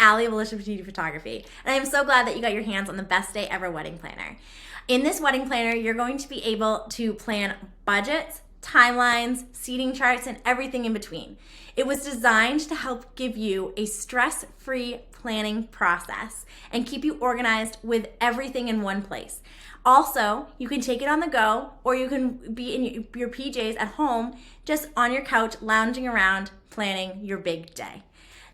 Allie of Alicia Petiti Photography, and I am so glad that you got your hands on the best day ever wedding planner. In this wedding planner, you're going to be able to plan budgets, timelines, seating charts, and everything in between. It was designed to help give you a stress-free planning process and keep you organized with everything in one place. Also, you can take it on the go, or you can be in your PJs at home, just on your couch, lounging around, planning your big day.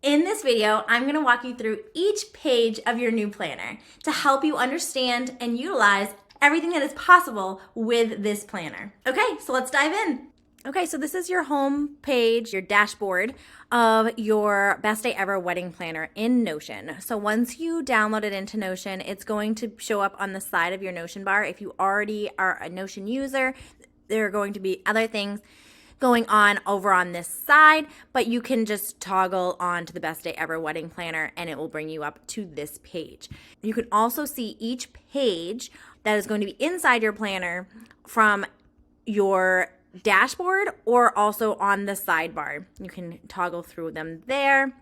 In this video, I'm going to walk you through each page of your new planner to help you understand and utilize everything that is possible with this planner. Okay, so let's dive in. Okay, so this is your home page, your dashboard of your best day ever wedding planner in Notion. So once you download it into Notion, it's going to show up on the side of your Notion bar. If you already are a Notion user, there are going to be other things going on over on this side, but you can just toggle on to the best day ever wedding planner and it will bring you up to this page. You can also see each page that is going to be inside your planner from your dashboard or also on the sidebar. You can toggle through them there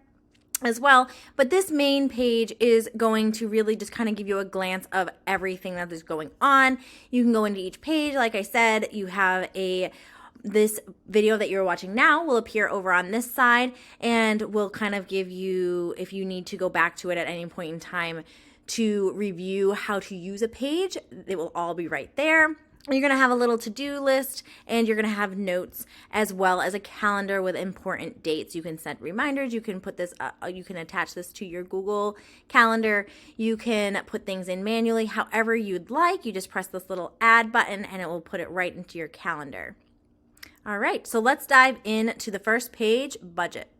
as well, but this main page is going to really just kind of give you a glance of everything that is going on. You can go into each page. Like I said, you have this video that you're watching now will appear over on this side and will kind of give you, if you need to go back to it at any point in time to review how to use a page, it will all be right there. You're going to have a little to-do list and you're going to have notes as well as a calendar with important dates. You can set reminders. You can put this, you can attach this to your Google Calendar. You can put things in manually however you'd like. You just press this little add button and it will put it right into your calendar. All right, so let's dive into the first page, budget.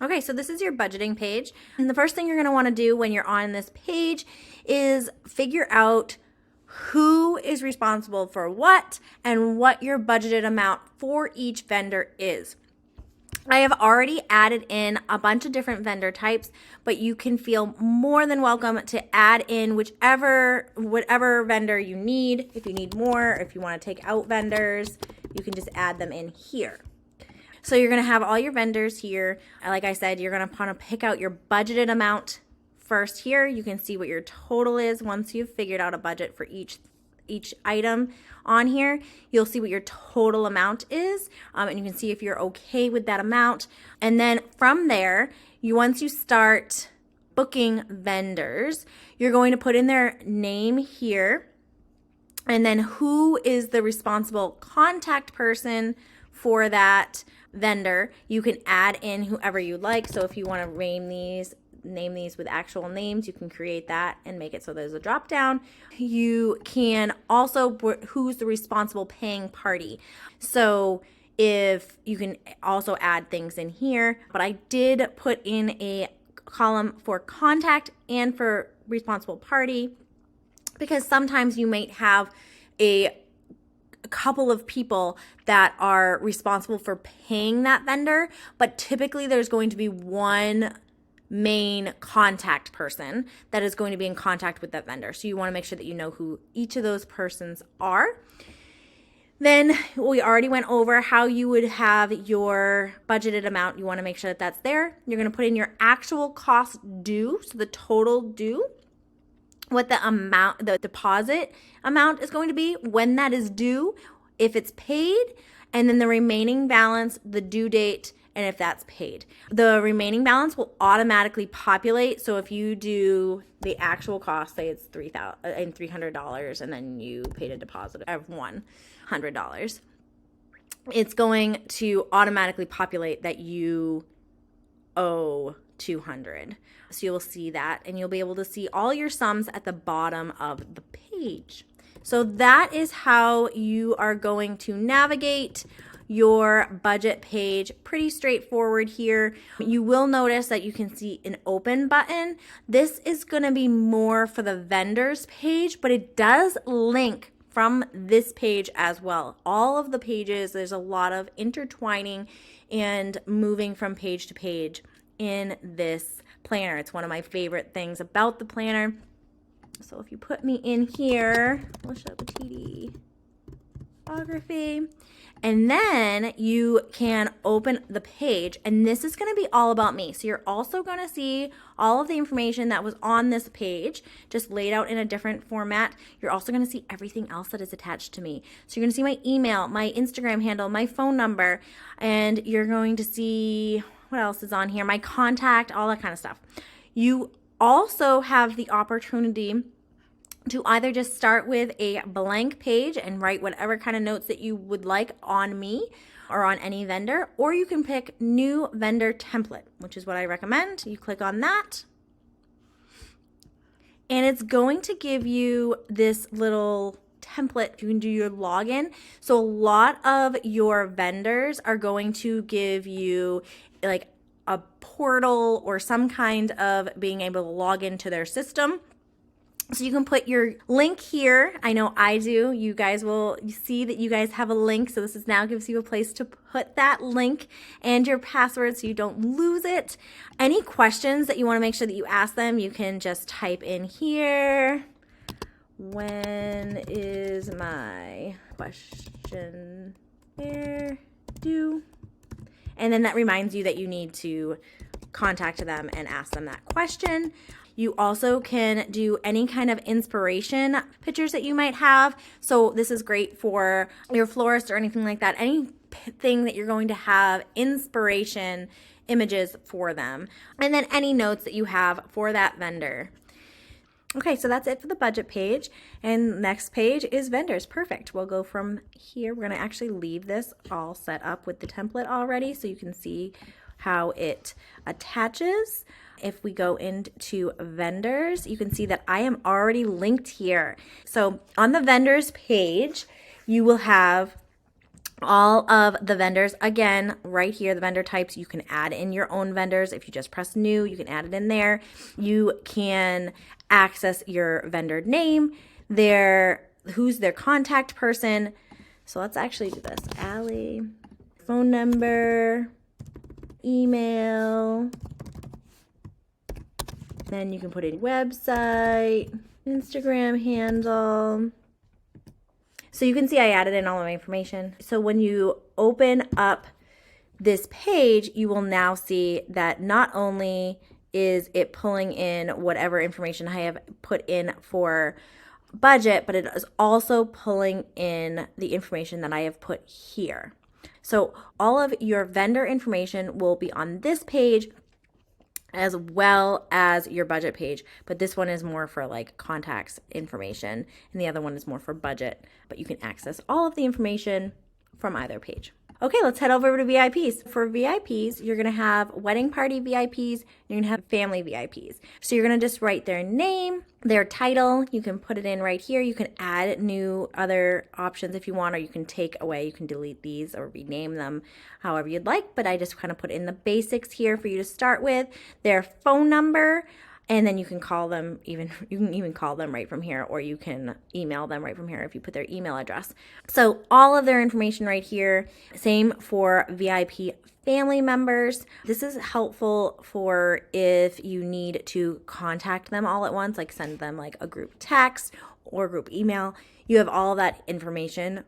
Okay, so this is your budgeting page. And the first thing you're gonna wanna do when you're on this page is figure out who is responsible for what and what your budgeted amount for each vendor is. I have already added in a bunch of different vendor types, but you can feel more than welcome to add in whatever vendor you need. If you need more, if you want to take out vendors, you can just add them in here. So you're going to have all your vendors here. Like I said, you're going to want to pick out your budgeted amount first here. You can see what your total is once you've figured out a budget for each item on here. You'll see what your total amount is, and you can see if you're okay with that amount. And then from there, once you start booking vendors, you're going to put in their name here, and then who is the responsible contact person for that vendor. You can add in whoever you like. So if you want to name these with actual names, you can create that and make it so there's a drop down. You can also who's the responsible paying party. So if you can also add things in here, but I did put in a column for contact and for responsible party because sometimes you might have a couple of people that are responsible for paying that vendor, but typically there's going to be one main contact person that is going to be in contact with that vendor. So you want to make sure that you know who each of those persons are. Then we already went over how you would have your budgeted amount. You want to make sure that that's there. You're going to put in your actual cost due, so the total due, what the amount, the deposit amount is going to be, when that is due, if it's paid, and then the remaining balance, the due date, and if that's paid. The remaining balance will automatically populate. So if you do the actual cost, say it's $300 and then you paid a deposit of $100, it's going to automatically populate that you owe $200. So you'll see that and you'll be able to see all your sums at the bottom of the page. So that is how you are going to navigate your budget page. Pretty straightforward here. You will notice that you can see an open button. This is going to be more for the vendors page, but it does link from this page as well. All of the pages, there's a lot of intertwining and moving from page to page in this planner. It's one of my favorite things about the planner. So if you put me in here, Alicia Petiti photography. And then you can open the page, and this is going to be all about me. So you're also going to see all of the information that was on this page, just laid out in a different format. You're also going to see everything else that is attached to me. So you're going to see my email, my Instagram handle, my phone number, and you're going to see what else is on here, my contact, all that kind of stuff. You also have the opportunity to either just start with a blank page and write whatever kind of notes that you would like on me or on any vendor, or you can pick new vendor template, which is what I recommend. You click on that, and it's going to give you this little template. You can do your login. So a lot of your vendors are going to give you like a portal or some kind of being able to log into their system. So you can put your link here. I know I do. You guys will see that you guys have a link. So this is now gives you a place to put that link and your password so you don't lose it. Any questions that you want to make sure that you ask them, you can just type in here. When is my question due? And then that reminds you that you need to contact them and ask them that question. You also can do any kind of inspiration pictures that you might have. So this is great for your florist or anything like that. Anything that you're going to have inspiration images for them. And then any notes that you have for that vendor. Okay, so that's it for the budget page. And next page is vendors. Perfect. We'll go from here. We're going to actually leave this all set up with the template already so you can see how it attaches. If we go into vendors, you can see that I am already linked here. So on the vendors page, you will have all of the vendors. Again, right here, the vendor types, you can add in your own vendors. If you just press new, you can add it in there. You can access your vendor name, who's their contact person. So let's actually do this. Allie, phone number, email, then you can put in website, Instagram handle. So you can see I added in all of my information. So when you open up this page, you will now see that not only is it pulling in whatever information I have put in for budget, but it is also pulling in the information that I have put here. So all of your vendor information will be on this page as well as your budget page, but this one is more for like contacts information and the other one is more for budget, but you can access all of the information from either page. Okay, let's head over to VIPs. For VIPs, you're gonna have wedding party VIPs, you're gonna have family VIPs. So you're gonna just write their name, their title, you can put it in right here. You can add new other options if you want, or you can take away, you can delete these or rename them however you'd like, but I just kind of put in the basics here for you to start with, their phone number, and then you can call them you can even call them right from here, or you can email them right from here if you put their email address. So all of their information right here. Same for VIP family members. This is helpful for if you need to contact them all at once, like send them like a group text or group email. You have all that information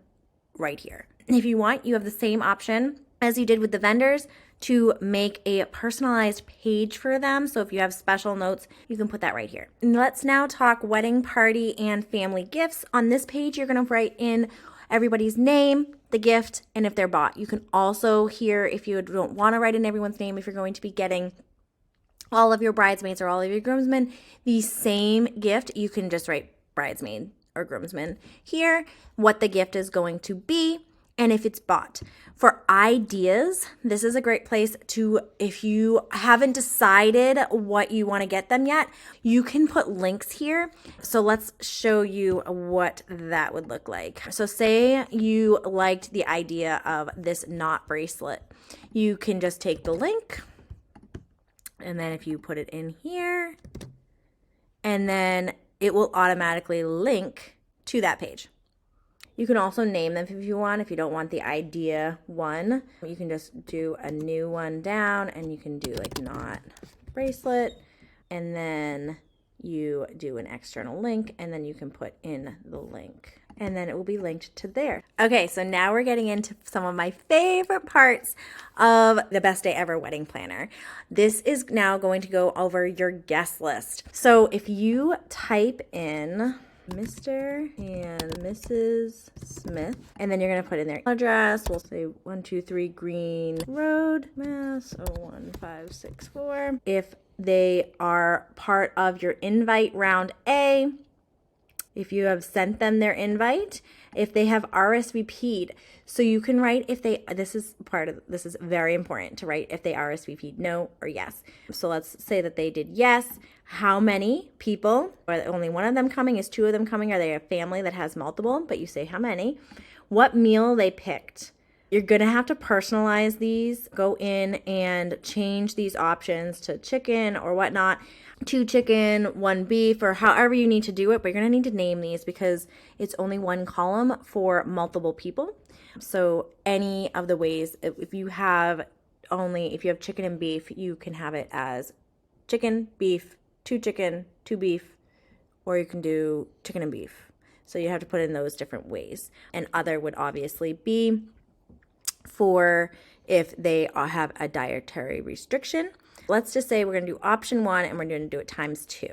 right here. If you want, you have the same option as you did with the vendors to make a personalized page for them. So if you have special notes, you can put that right here. And let's now talk wedding party and family gifts. On this page, you're going to write in everybody's name, the gift, and if they're bought. You can also here, if you don't want to write in everyone's name, if you're going to be getting all of your bridesmaids or all of your groomsmen the same gift, you can just write bridesmaid or groomsmen here, what the gift is going to be, and if it's bought. For ideas, this is a great place to, if you haven't decided what you want to get them yet, you can put links here. So let's show you what that would look like. So say you liked the idea of this knot bracelet. You can just take the link, and then if you put it in here, and then it will automatically link to that page. You can also name them if you want. If you don't want the idea one, you can just do a new one down, and you can do like knot bracelet, and then you do an external link, and then you can put in the link and then it will be linked to there. Okay, so now we're getting into some of my favorite parts of the Best Day Ever Wedding Planner. This is now going to go over your guest list. So if you type in Mr. and Mrs. Smith, and then you're going to put in their address. We'll say 123 Green Road, Mass. 01564. If they are part of your invite round A, if you have sent them their invite, if they have RSVP'd. So you can write if they, this is very important to write if they RSVP'd no or yes. So let's say that they did yes. How many people, or only one of them coming, is two of them coming? Are they a family that has multiple? But you say how many. What meal they picked. You're going to have to personalize these, go in and change these options to chicken or whatnot. 2 chicken, 1 beef, or however you need to do it, but you're going to need to name these because it's only one column for multiple people. So any of the ways, if you have chicken and beef, you can have it as chicken, beef, 2 chicken, 2 beef, or you can do chicken and beef. So you have to put in those different ways. And other would obviously be for if they have a dietary restriction. Let's just say we're going to do option 1 and we're going to do it times 2.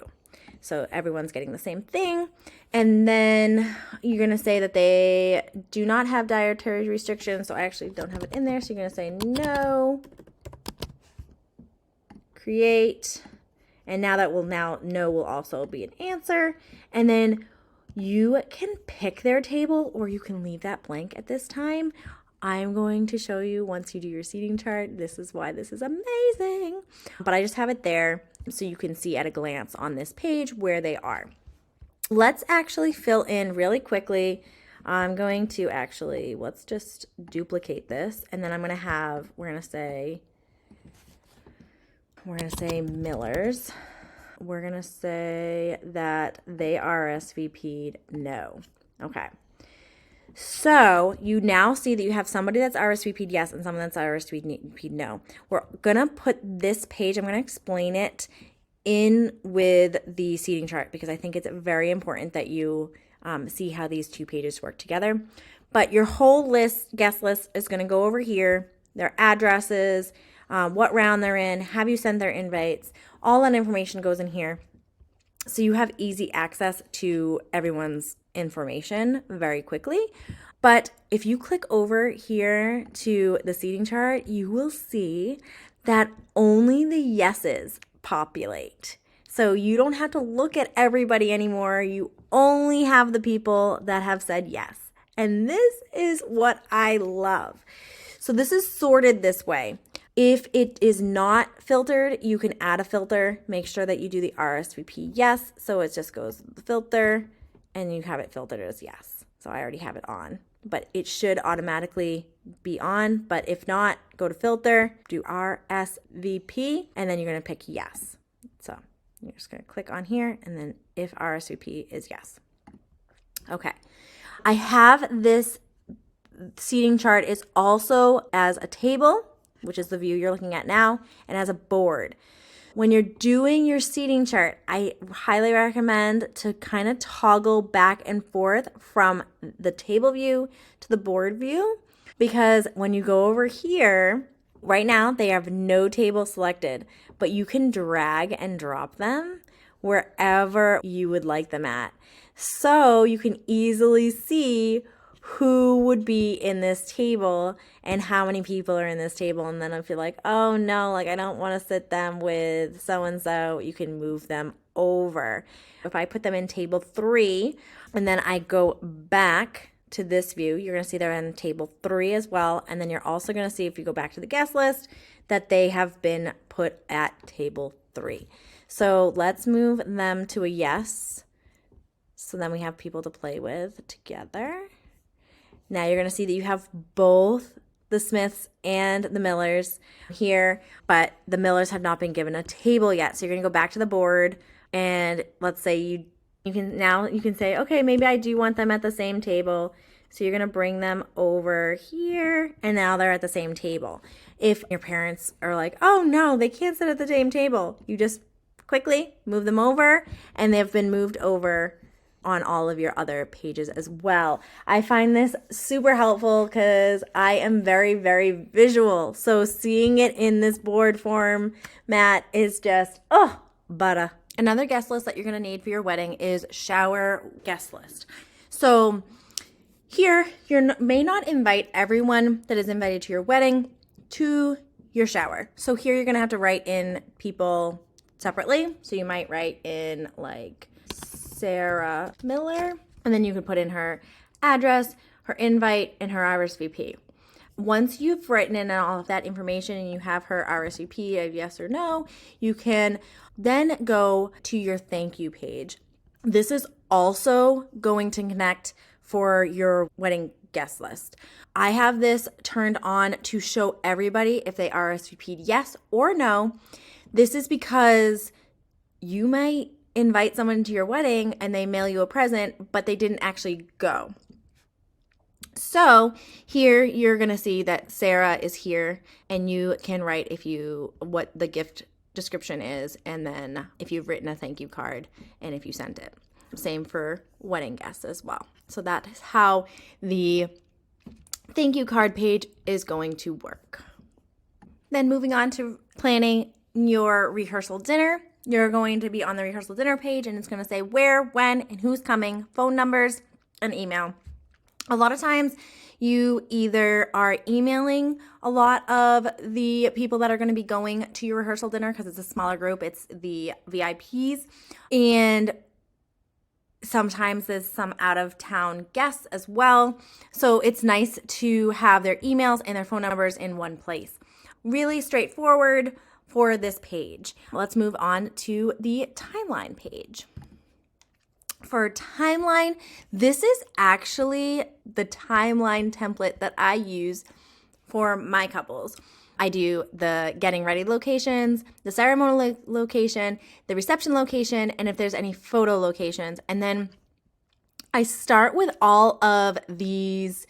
So everyone's getting the same thing. And then you're going to say that they do not have dietary restrictions. So I actually don't have it in there. So you're going to say no, create. And now that no will also be an answer. And then you can pick their table or you can leave that blank at this time. I'm going to show you once you do your seating chart. This is why this is amazing. But I just have it there so you can see at a glance on this page where they are. Let's actually fill in really quickly. I'm going to let's just duplicate this. And then we're going to say Miller's. We're going to say that they RSVP'd no. Okay. So you now see that you have somebody that's RSVP'd yes and someone that's RSVP'd no. We're going to put this page, I'm going to explain it in with the seating chart because I think it's very important that you see how these two pages work together. But your whole guest list is going to go over here, their addresses, what round they're in, have you sent their invites, all that information goes in here. So you have easy access to everyone's information very quickly. But if you click over here to the seating chart, you will see that only the yeses populate. So you don't have to look at everybody anymore. You only have the people that have said yes. And this is what I love. So this is sorted this way. If it is not filtered, you can add a filter. Make sure that you do the RSVP yes. So it just goes the filter and you have it filtered as yes. So I already have it on, but it should automatically be on. But if not, go to filter, do RSVP, and then you're going to pick yes. So you're just going to click on here and then if RSVP is yes. Okay. I have this seating chart is also as a table, which is the view you're looking at now, and as a board. When you're doing your seating chart, I highly recommend to kind of toggle back and forth from the table view to the board view, because when you go over here, right now they have no table selected, but you can drag and drop them wherever you would like them at. So you can easily see who would be in this table and how many people are in this table. And then if you're like, oh no, like I don't want to sit them with so-and-so, you can move them over. If I put them in table 3 and then I go back to this view, you're going to see they're in table 3 as well. And then you're also going to see if you go back to the guest list that they have been put at table 3. So let's move them to a yes. So then we have people to play with together. Now you're going to see that you have both the Smiths and the Millers here, but the Millers have not been given a table yet. So you're going to go back to the board and let's say you can say, okay, maybe I do want them at the same table. So you're going to bring them over here and now they're at the same table. If your parents are like, oh no, they can't sit at the same table, you just quickly move them over and they've been moved over on all of your other pages as well. I find this super helpful because I am very, very visual. So seeing it in this board format is just, butter. Another guest list that you're going to need for your wedding is shower guest list. So here, you may not invite everyone that is invited to your wedding to your shower. So here you're going to have to write in people separately. So you might write in like Sarah Miller, and then you can put in her address, her invite, and her RSVP. Once you've written in all of that information and you have her RSVP of yes or no, you can then go to your thank you page. This is also going to connect for your wedding guest list. I have this turned on to show everybody if they RSVP'd yes or no. This is because you might invite someone to your wedding and they mail you a present, but they didn't actually go. So here you're going to see that Sarah is here, and you can write what the gift description is, and then if you've written a thank you card and if you sent it. Same for wedding guests as well. So that is how the thank you card page is going to work. Then moving on to planning your rehearsal dinner. You're going to be on the rehearsal dinner page, and it's going to say where, when, and who's coming, phone numbers, and email. A lot of times you either are emailing a lot of the people that are going to be going to your rehearsal dinner because it's a smaller group. It's the VIPs, and sometimes there's some out-of-town guests as well. So it's nice to have their emails and their phone numbers in one place. Really straightforward for this page. Let's move on to the timeline page. For timeline, this is actually the timeline template that I use for my couples. I do the getting ready locations, the ceremony location, the reception location, and if there's any photo locations. And then I start with all of these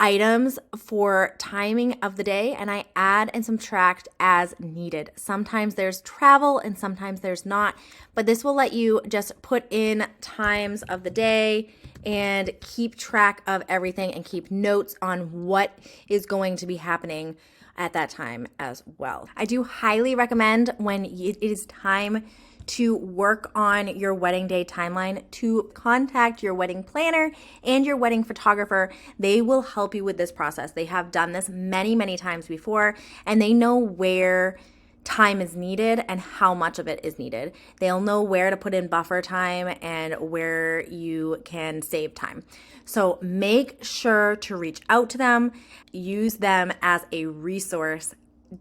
items for timing of the day, and I add and subtract as needed. Sometimes there's travel and sometimes there's not, but this will let you just put in times of the day and keep track of everything and keep notes on what is going to be happening at that time as well. I do highly recommend when it is time to work on your wedding day timeline to contact your wedding planner and your wedding photographer. They will help you with this process. They have done this many, many times before, and they know where time is needed and how much of it is needed. They'll know where to put in buffer time and where you can save time. So make sure to reach out to them, use them as a resource.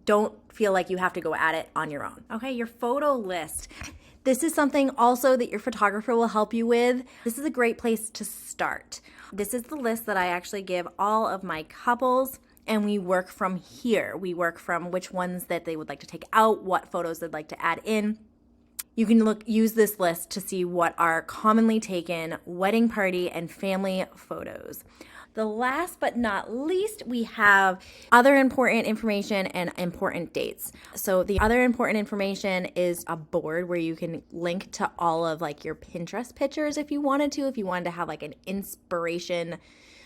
Don't feel like you have to go at it on your own. Okay, your photo list. This is something also that your photographer will help you with. This is a great place to start. This is the list that I actually give all of my couples, and we work from here. We work from which ones that they would like to take out, what photos they'd like to add in. You can use this list to see what are commonly taken wedding party and family photos. The last but not least, we have other important information and important dates. So the other important information is a board where you can link to all of like your Pinterest pictures if you wanted to have like an inspiration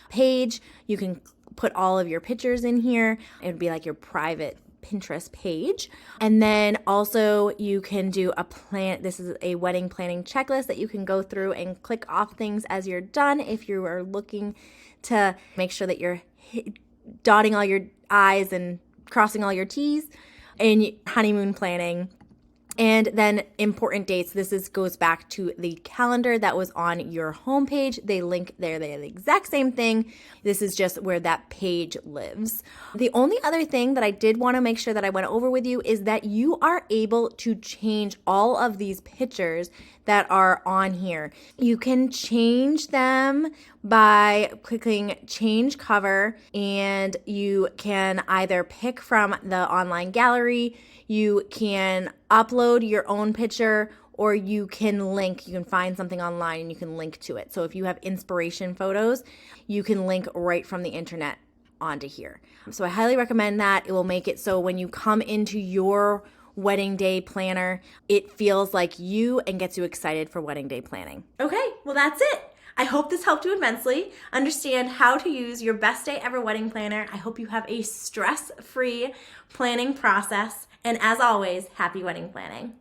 page, you can put all of your pictures in here. It would be like your private Pinterest page. And then also you can do this is a wedding planning checklist that you can go through and click off things as you're done if you are looking to make sure that you're dotting all your I's and crossing all your T's in honeymoon planning. And then important dates. Goes back to the calendar that was on your homepage. They link there. They're the exact same thing. This is just where that page lives. The only other thing that I did want to make sure that I went over with you is that you are able to change all of these pictures that are on here. You can change them by clicking change cover, and you can either pick from the online gallery, you can upload your own picture, or you can find something online and you can link to it. So if you have inspiration photos, you can link right from the internet onto here. So I highly recommend that. It will make it so when you come into your wedding day planner. It feels like you and gets you excited for wedding day planning. Okay, well that's it. I hope this helped you immensely understand how to use your best day ever wedding planner. I hope you have a stress-free planning process. And as always, happy wedding planning.